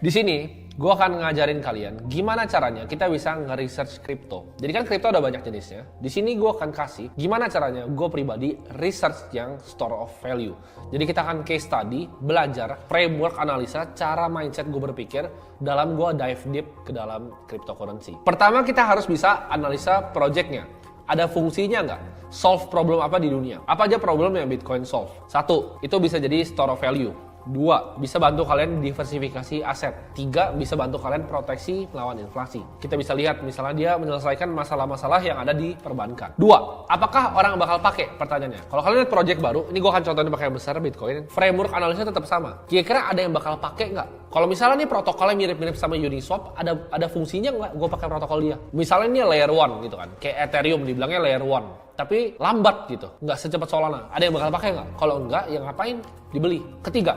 Di sini, gue akan ngajarin kalian gimana caranya kita bisa nge-research kripto. Jadi kan kripto ada banyak jenisnya. Di sini gue akan kasih gimana caranya gue pribadi research yang store of value. Jadi kita akan case study, belajar framework analisa, cara mindset gue berpikir dalam gue dive deep ke dalam cryptocurrency. Pertama kita harus bisa analisa projectnya. Ada fungsinya nggak? Solve problem apa di dunia? Apa aja problem yang Bitcoin solve? 1, itu bisa jadi store of value. 2, bisa bantu kalian diversifikasi aset. 3, bisa bantu kalian proteksi melawan inflasi. Kita bisa lihat misalnya dia menyelesaikan masalah-masalah yang ada di perbankan. 2, apakah orang bakal pakai? Pertanyaannya. Kalau kalian lihat project baru, ini gue akan contohin pakai yang besar Bitcoin. Framework analisa tetap sama. Kira-kira ada yang bakal pakai nggak? Kalau misalnya nih protokolnya mirip-mirip sama Uniswap, ada fungsinya nggak gue pakai protokol dia? Misalnya ini layer 1 gitu kan, kayak Ethereum dibilangnya layer 1. Tapi lambat gitu, nggak secepat Solana. Ada yang bakal pakai nggak? Kalau enggak, ya ngapain? Dibeli. Ketiga,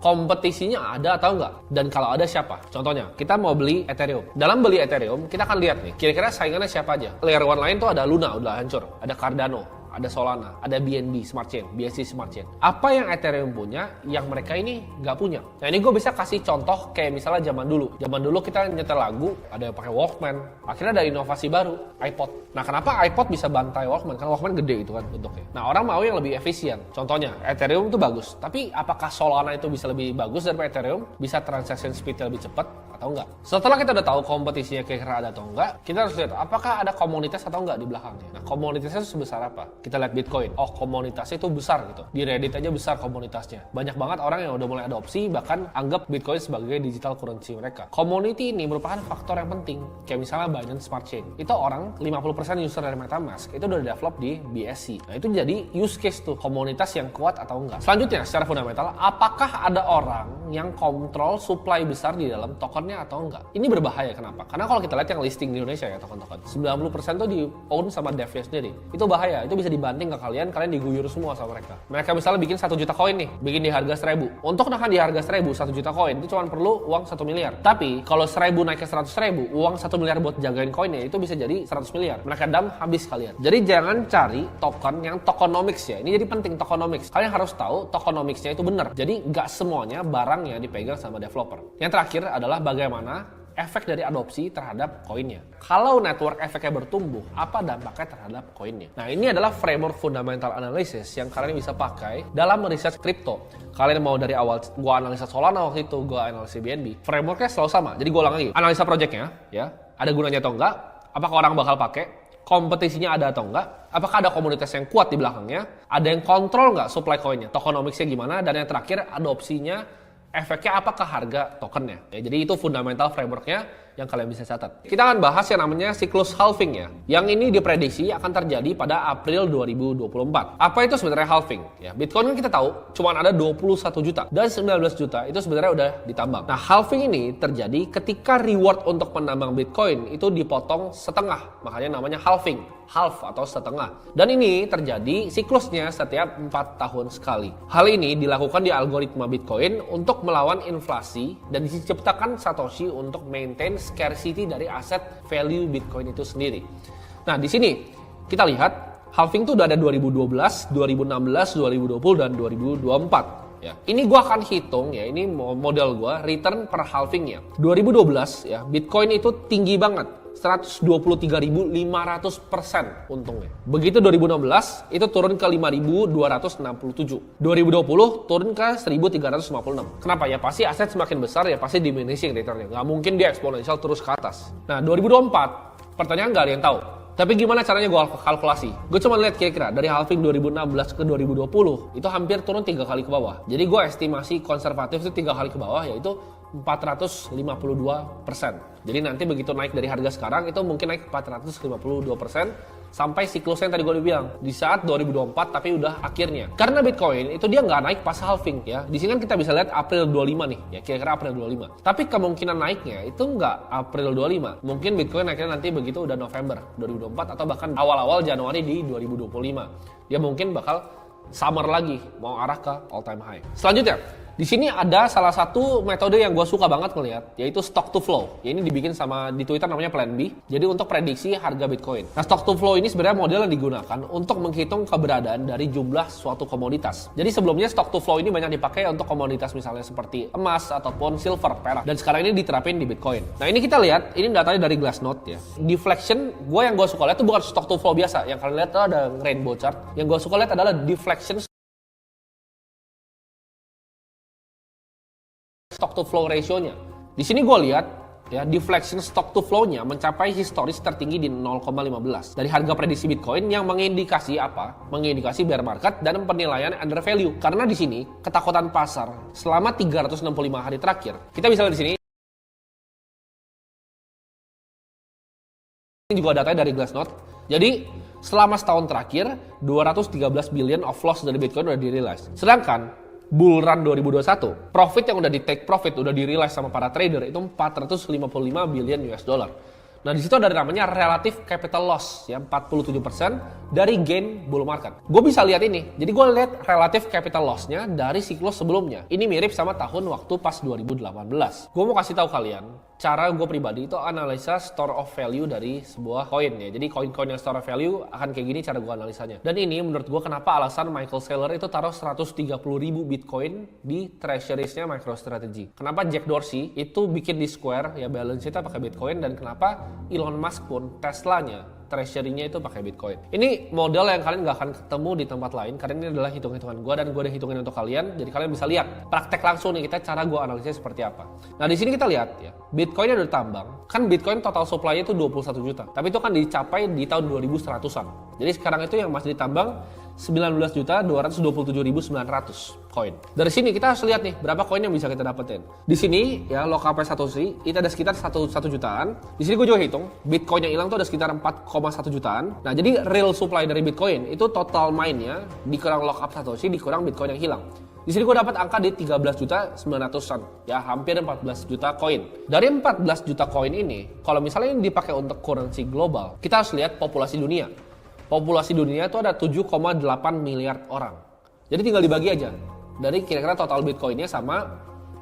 kompetisinya ada atau enggak? Dan kalau ada siapa? Contohnya, kita mau beli Ethereum. Dalam beli Ethereum, kita akan lihat nih, kira-kira saingannya siapa aja. Layer 1 lain tuh ada Luna, udah hancur. Ada Cardano, ada Solana, ada BNB Smart Chain, BSC Smart Chain. Apa yang Ethereum punya, yang mereka ini nggak punya? Nah ini gue bisa kasih contoh kayak misalnya zaman dulu. Zaman dulu kita nyetel lagu, ada yang pakai Walkman. Akhirnya ada inovasi baru, iPod. Nah kenapa iPod bisa bantai Walkman? Karena Walkman gede itu kan bentuknya. Nah orang mau yang lebih efisien. Contohnya, Ethereum itu bagus. Tapi apakah Solana itu bisa lebih bagus daripada Ethereum? Bisa transaction speed lebih cepat atau enggak? Setelah kita udah tahu kompetisinya kira-kira ada atau enggak, kita harus lihat apakah ada komunitas atau enggak di belakangnya. Nah komunitasnya itu sebesar apa? Kita lihat Bitcoin, oh komunitasnya itu besar gitu. Di Reddit aja besar komunitasnya. Banyak banget orang yang udah mulai adopsi, bahkan anggap Bitcoin sebagai digital currency mereka. Community ini merupakan faktor yang penting. Kayak misalnya Binance Smart Chain. Itu orang 50% user dari MetaMask itu udah develop di BSC. Nah itu jadi use case tuh, komunitas yang kuat atau enggak. Selanjutnya secara fundamental, apakah ada orang yang kontrol supply besar di dalam tokennya atau enggak? Ini berbahaya, kenapa? Karena kalau kita lihat yang listing di Indonesia ya token-token, 90% tuh di own sama devnya sendiri. Itu bahaya, itu bisa dibanting ke kalian diguyur semua sama mereka. Mereka misalnya bikin 1 juta koin nih, bikin di harga 1000. Untuk nahan di harga 1000, 1 juta koin itu cuma perlu uang 1 miliar. Tapi kalau 1000 naik ke 100.000, uang 1 miliar buat jagain koinnya itu bisa jadi 100 miliar. Mereka dam habis kalian. Jadi jangan cari token yang tokenomics ya. Ini jadi penting tokenomics. Kalian harus tahu tokenomicsnya itu benar. Jadi nggak semuanya barangnya dipegang sama developer. Yang terakhir adalah bagaimana efek dari adopsi terhadap koinnya. Kalau network efeknya bertumbuh, apa dampaknya terhadap koinnya? Nah, ini adalah framework fundamental analysis yang kalian bisa pakai dalam research kripto. Kalian mau dari awal, gua analisa Solana waktu itu, gua analisa BNB. Frameworknya selalu sama. Jadi gua ulang lagi. Analisa projectnya, ya, ada gunanya atau enggak? Apakah orang bakal pakai? Kompetisinya ada atau enggak? Apakah ada komunitas yang kuat di belakangnya? Ada yang kontrol nggak supply koinnya? Tokenomicsnya gimana? Dan yang terakhir, adopsinya, efeknya apakah harga tokennya. Ya, jadi itu fundamental frameworknya yang kalian bisa catat. Kita akan bahas yang namanya siklus halving ya. Yang ini diprediksi akan terjadi pada April 2024. Apa itu sebenarnya halving? Ya, Bitcoin kan kita tahu cuma ada 21 juta dan 19 juta itu sebenarnya udah ditambang. Nah, halving ini terjadi ketika reward untuk penambang Bitcoin itu dipotong setengah. Makanya namanya halving. Half atau setengah. Dan ini terjadi siklusnya setiap 4 tahun sekali. Hal ini dilakukan di algoritma Bitcoin untuk melawan inflasi dan diciptakan Satoshi untuk maintain scarcity dari aset value Bitcoin itu sendiri. Nah, di sini kita lihat halving itu udah ada 2012, 2016, 2020 dan 2024. Ya, ini gua akan hitung ya, ini model gua return per halvingnya. 2012 ya, Bitcoin itu tinggi banget. 123.500% untungnya. Begitu 2016 itu turun ke 5.267. 2020 turun ke 1.356. Kenapa? Ya pasti aset semakin besar ya pasti diminishing returnnya. Nggak mungkin dia eksponensial terus ke atas. Nah 2024 pertanyaan nggak ada yang tahu. Tapi gimana caranya gue kalkulasi? Gue cuma lihat kira-kira dari halving 2016 ke 2020 itu hampir turun 3 kali ke bawah. Jadi gue estimasi konservatif itu 3 kali ke bawah yaitu 452%. Jadi nanti begitu naik dari harga sekarang itu mungkin naik 452% sampai siklusnya yang tadi gue bilang di saat 2024 tapi udah akhirnya. Karena Bitcoin itu dia nggak naik pas halving ya. Di sini kan kita bisa lihat April 25 nih ya, kira-kira April 25. Tapi kemungkinan naiknya itu nggak April 25. Mungkin Bitcoin naiknya nanti begitu udah November 2024 atau bahkan awal-awal Januari di 2025. Dia mungkin bakal summer lagi mau arah ke all time high. Selanjutnya Di sini ada salah satu metode yang gue suka banget ngeliat, yaitu stock to flow. Ya, ini dibikin sama di Twitter namanya Plan B. Jadi untuk prediksi harga Bitcoin. Nah, stock to flow ini sebenarnya model yang digunakan untuk menghitung keberadaan dari jumlah suatu komoditas. Jadi sebelumnya stock to flow ini banyak dipakai untuk komoditas misalnya seperti emas ataupun silver, perak. Dan sekarang ini diterapin di Bitcoin. Nah, ini kita lihat, ini datanya dari Glassnode ya. Deflection, yang gue suka lihat itu bukan stock to flow biasa. Yang kalian lihat itu ada rainbow chart. Yang gue suka lihat adalah deflection stock to flow ratio-nya. Di sini gue lihat ya, deflection stock to flow-nya mencapai historis tertinggi di 0,15 dari harga prediksi Bitcoin yang mengindikasi apa? Mengindikasi bear market dan penilaian under value. Karena di sini ketakutan pasar selama 365 hari terakhir. Kita bisa lihat di sini. Ini juga datanya dari Glassnode. Jadi selama setahun terakhir 213 billion of loss dari Bitcoin udah dirilis. Sedangkan bull run 2021, profit yang udah di take profit, udah di-realize sama para trader itu 455 billion US dollar. Nah, di situ ada namanya relative capital loss ya, 47% dari gain bull market. Gue bisa lihat ini. Jadi gue lihat relative capital loss-nya dari siklus sebelumnya. Ini mirip sama tahun waktu pas 2018. Gue mau kasih tahu kalian, cara gue pribadi itu analisa store of value dari sebuah koin ya. Jadi koin-koin yang store of value akan kayak gini cara gue analisanya. Dan ini menurut gue kenapa alasan Michael Saylor itu taruh 130.000 Bitcoin di treasuries-nya MicroStrategy. Kenapa Jack Dorsey itu bikin di Square ya balance sheet-nya pakai Bitcoin, dan kenapa Elon Musk pun Tesla-nya treasury-nya itu pakai Bitcoin. Ini model yang kalian nggak akan ketemu di tempat lain karena ini adalah hitung-hitungan gue dan gue udah hitungin untuk kalian. Jadi kalian bisa lihat praktek langsung nih kita cara gue analisis seperti apa. Nah, di sini kita lihat ya, Bitcoin-nya udah ditambang. Kan Bitcoin total supply-nya itu 21 juta. Tapi itu kan dicapai di tahun 2100-an. Jadi sekarang itu yang masih ditambang 19.227.900 koin. Dari sini kita harus lihat nih berapa koin yang bisa kita dapetin. Di sini ya local price Satoshi itu ada sekitar 1 jutaan. Di sini gue juga hitung Bitcoin yang hilang tuh ada sekitar 4,1 jutaan. Nah, jadi real supply dari Bitcoin itu total mine-nya dikurang lockup Satoshi dikurang Bitcoin yang hilang. Di sini gue dapat angka di 13.900-an, ya hampir 14 juta koin. Dari 14 juta koin ini, kalau misalnya ini dipakai untuk currency global, kita harus lihat populasi dunia. Populasi dunia itu ada 7,8 miliar orang. Jadi tinggal dibagi aja dari kira-kira total Bitcoinnya sama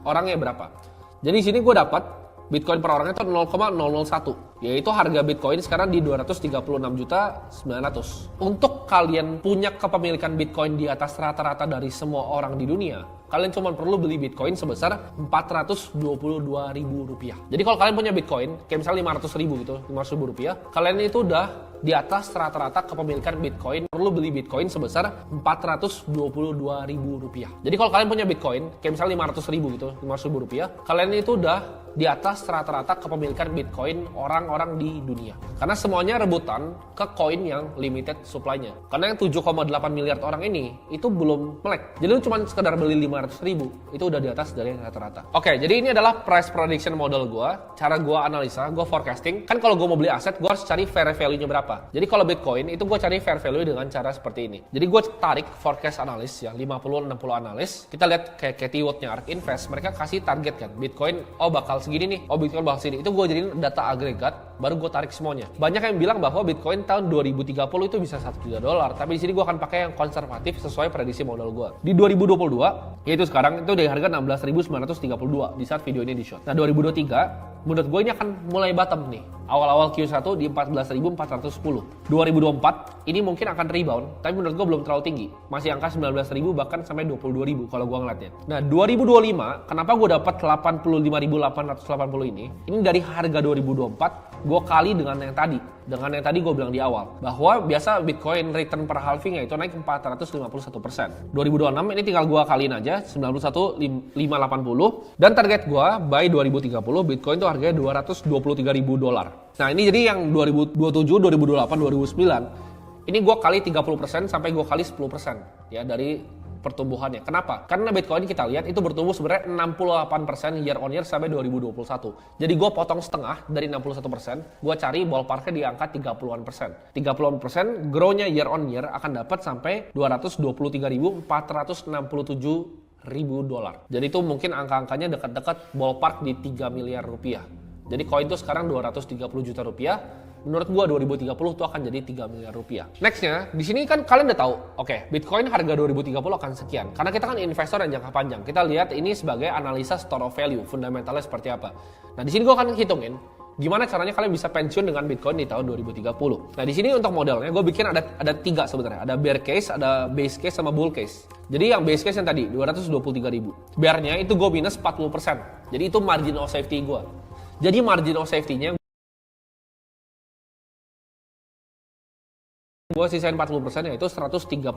orangnya berapa. Jadi di sini gue dapat Bitcoin per orangnya itu 0,001, yaitu harga Bitcoin sekarang di 236.900. Untuk kalian punya kepemilikan Bitcoin di atas rata-rata dari semua orang di dunia, kalian cuma perlu beli Bitcoin sebesar Rp422.000. Jadi kalau kalian punya Bitcoin, kayak misalnya 500.000 gitu, Rp500.000, kalian itu udah di atas rata-rata kepemilikan Bitcoin, perlu beli Bitcoin sebesar Rp422.000. Jadi kalau kalian punya Bitcoin, kayak misalnya 500.000 gitu, Rp500.000, kalian itu udah di atas rata-rata kepemilikan Bitcoin orang-orang di dunia. Karena semuanya rebutan ke koin yang limited supply-nya. Karena yang 7,8 miliar orang ini, itu belum melek. Jadi lu cuma sekedar beli 500.000, itu udah di atas dari rata-rata. Oke, jadi ini adalah price prediction model gue. Cara gue analisa, gue forecasting. Kan kalau gue mau beli aset, gue harus cari fair value-nya berapa. Jadi kalau Bitcoin, itu gue cari fair value dengan cara seperti ini. Jadi gue tarik forecast analis ya, 50-60 analis. Kita lihat kayak Cathie Wood-nya ARK Invest, mereka kasih target kan. Bitcoin, bakal segini nih, Bitcoin bakal segini. Itu gue jadiin data agregat, baru gue tarik semuanya. Banyak yang bilang bahwa Bitcoin tahun 2030 itu bisa $1 juta. Tapi di sini gue akan pakai yang konservatif sesuai prediksi model gue. Di 2022, yaitu sekarang itu dari harga 16.932 di saat video ini di shot. Nah, 2023 menurut gue ini akan mulai bottom nih. Awal-awal Q1 di 14.410. 2024 ini mungkin akan rebound, tapi menurut gue belum terlalu tinggi. Masih angka 19.000 bahkan sampai 22.000 kalau gue ngeliatnya. Nah, 2025 kenapa gue dapat 85.880 ini? Ini dari harga 2024 gue kali dengan yang tadi. Dengan yang tadi gue bilang di awal, bahwa biasa Bitcoin return per halving itu naik 451%. 2026 ini tinggal gue kaliin aja 91.580, dan target gue by 2030 Bitcoin tuh harganya $223.000. Nah, ini jadi yang 2027, 2028, 2009 ini gue kali 30% sampai gue kali 10% ya dari pertumbuhannya. Kenapa? Karena Bitcoin kita lihat itu bertumbuh sebenarnya 68% year on year sampai 2021. Jadi gue potong setengah dari 61%, gue cari ballparknya di angka 30-an persen. 30-an persen grow-nya year on year akan dapat sampai $223.467.000. Jadi itu mungkin angka-angkanya dekat-dekat ballpark di 3 miliar rupiah. Jadi koin itu sekarang 230 juta rupiah. menurut gua 2030 tuh akan jadi 3 miliar rupiah. Nextnya, di sini kan kalian udah tahu, oke, Bitcoin harga 2030 akan sekian. Karena kita kan investor yang jangka panjang. Kita lihat ini sebagai analisa store of value, fundamentalnya seperti apa. Nah, di sini gua akan hitungin gimana caranya kalian bisa pensiun dengan Bitcoin di tahun 2030. Nah, di sini untuk modelnya gue bikin ada 3 sebenarnya. Ada bear case, ada base case, sama bull case. Jadi yang base case yang tadi 223.000. Bearnya itu gue minus 40%. Jadi itu margin of safety gue. Jadi margin of safety-nya gue sisain 40% yaitu 134.000.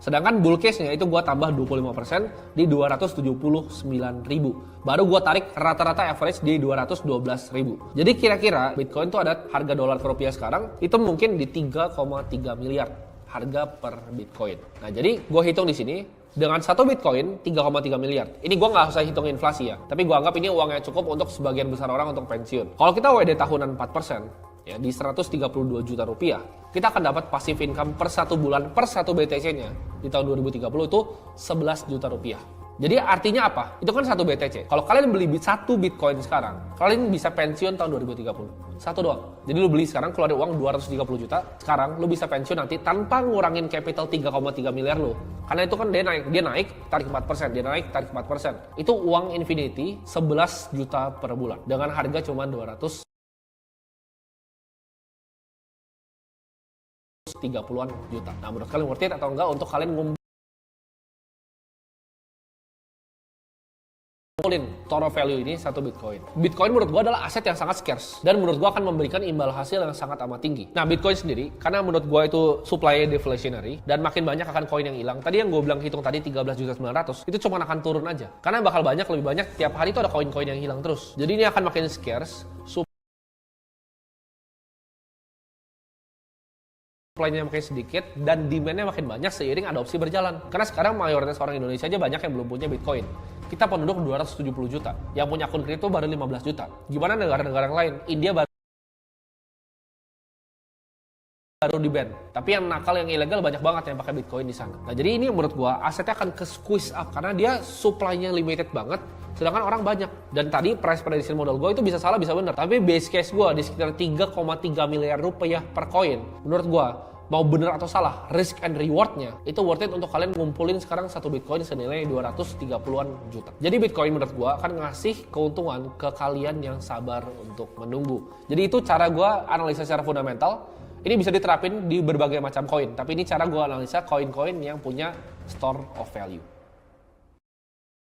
Sedangkan bull case-nya itu gue tambah 25% di 279.000. Baru gue tarik rata-rata average di 212.000. Jadi kira-kira Bitcoin tuh ada harga dolar ke rupiah sekarang itu mungkin di 3,3 miliar harga per Bitcoin. Nah, jadi gue hitung di sini dengan satu Bitcoin 3,3 miliar. Ini gue nggak usah hitung inflasi ya, tapi gue anggap ini uang yang cukup untuk sebagian besar orang untuk pensiun. Kalau kita WD tahunan 4%, ya di 132 juta rupiah, kita akan dapat passive income per 1 bulan per 1 BTC-nya di tahun 2030 itu 11 juta rupiah. Jadi artinya apa? Itu kan 1 BTC. Kalau kalian beli 1 Bitcoin sekarang, kalian bisa pensiun tahun 2030. Satu doang. Jadi lu beli sekarang, keluar uang 230 juta, sekarang lu bisa pensiun nanti tanpa ngurangin capital 3,3 miliar lu. Karena itu kan dia naik tarik 4%, dia naik tarik 4%. Itu uang infinity 11 juta per bulan dengan harga cuma 230-an juta. Nah, menurut kalian worth it atau enggak untuk kalian ngumpulin store of value ini satu Bitcoin. Bitcoin menurut gua adalah aset yang sangat scarce dan menurut gua akan memberikan imbal hasil yang sangat amat tinggi. Nah, Bitcoin sendiri karena menurut gua itu supply deflationary dan makin banyak akan koin yang hilang. Tadi yang gua bilang hitung tadi 13.900 itu cuma akan turun aja. Karena bakal lebih banyak tiap hari itu ada koin-koin yang hilang terus. Jadi ini akan makin scarce. Supply-nya makin sedikit dan demand-nya makin banyak seiring adopsi berjalan. Karena sekarang mayoritas orang Indonesia aja banyak yang belum punya Bitcoin. Kita penduduk 270 juta, yang punya akun kripto baru 15 juta. Gimana negara-negara yang lain? India baru di-ban. Tapi yang nakal, yang ilegal banyak banget yang pakai Bitcoin di sana. Nah, jadi ini menurut gua asetnya akan ke squeeze up karena dia supply-nya limited banget, sedangkan orang banyak. Dan tadi price prediction model gua itu bisa salah bisa benar. Tapi base case gua di sekitar 3,3 miliar rupiah per koin. Menurut gua mau bener atau salah, risk and reward-nya itu worth it untuk kalian ngumpulin sekarang satu Bitcoin senilai 230-an juta. Jadi Bitcoin menurut gua akan ngasih keuntungan ke kalian yang sabar untuk menunggu. Jadi itu cara gua analisa secara fundamental. Ini bisa diterapin di berbagai macam koin, tapi ini cara gua analisa koin-koin yang punya store of value.